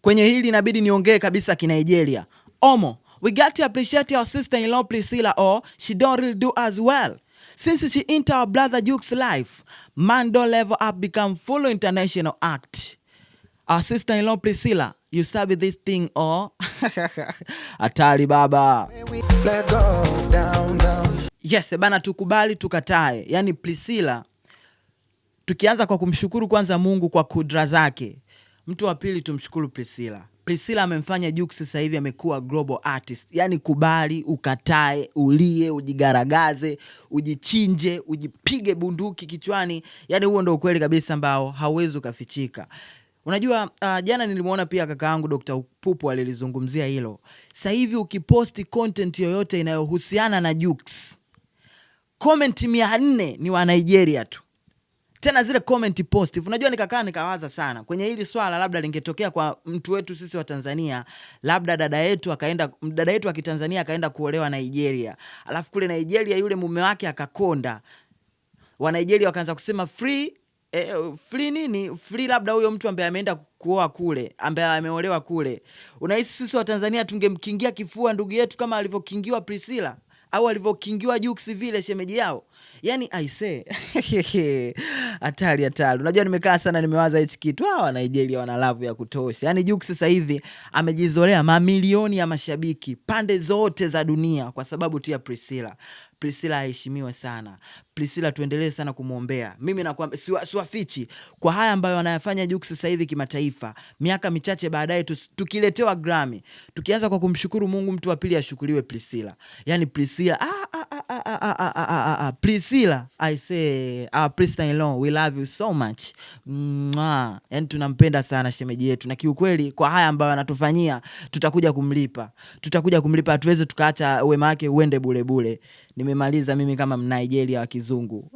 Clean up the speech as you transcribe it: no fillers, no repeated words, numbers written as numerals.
Kwenye hili inabidi niongee kabisa kinigeria. Omo, we got to appreciate our sister-in-law Priscilla, or she don't really do as well. Since she into our brother Duke's life, man don't level up, become full international act. Our sister-in-law Priscilla, you sabi this thing, or hatari baba. Yes, bana, tukubali tukatae. Yani Priscilla, tukianza kwa kumshukuru kwanza Mungu kwa kudra zake. Mtu wa pili tumshukuru Priscilla. Priscilla amemfanya Jux sasa hivi amekuwa global artist. Yani kubali, ukatae, ulie, ujigaragaze, ujichinje, ujipige bunduki kichwani. Yani huo ndio ukweli kabisa ambao hauwezi ukafichika. Unajua jana nilimuona pia kaka yangu Dr. Pupu alilizungumzia hilo. Sasa hivi ukiposti content yoyote inayohusiana na Jux, comment 400 ni wa Nigeria tu. Tena zile comment positive. Unajua nikakaa nikawaza sana. Kwenye hili swala labda lingetokea kwa mtu wetu sisi wa Tanzania, labda dada yetu wa Kitanzania akaenda kuolewa Nigeria. Alafu kule Nigeria yule mume wake akakonda. Wa Nigeria wakaanza kusema free nini? Free labda huyo mtu ambaye ameenda kuoa kule, ambaye ameolewa kule. Unahisi sisi wa Tanzania tungemkingia kifua ndugu yetu kama alivyokingiwa Priscilla? Au alivyokingiwa Jux vile shemeji yao? Yani I say hatari. Unajua nimekaa sana nimewaza hichi kitu. Hawa Nigeria wana love ya kutosha. Yani Jux sasa hivi amejizolea mamilioni ya mashabiki pande zote za dunia kwa sababu tu ya Priscilla. Priscilla aheshimiwe sana. Priscilla tuendelee sana kumuombea. Mimi nakwambia siwafichi kwa haya ambayo anayafanya Jux sasa hivi kimataifa. Miaka michache baadaye tukiletewa Grammy, tukianza kwa kumshukuru Mungu, mtu wa pili ashukuriwe Priscilla. Yani Priscilla Priscilla, I say, our Priscilla-in-law, we love you so much. Yani tunampenda sana shemeji yetu, na kiukweli kwa haya ambayo anatufanyia tutakuja kumlipa. Hatuwezi tukaacha wema wake uende bure bure. Nimemaliza mimi kama Mnigeria wa kizungu.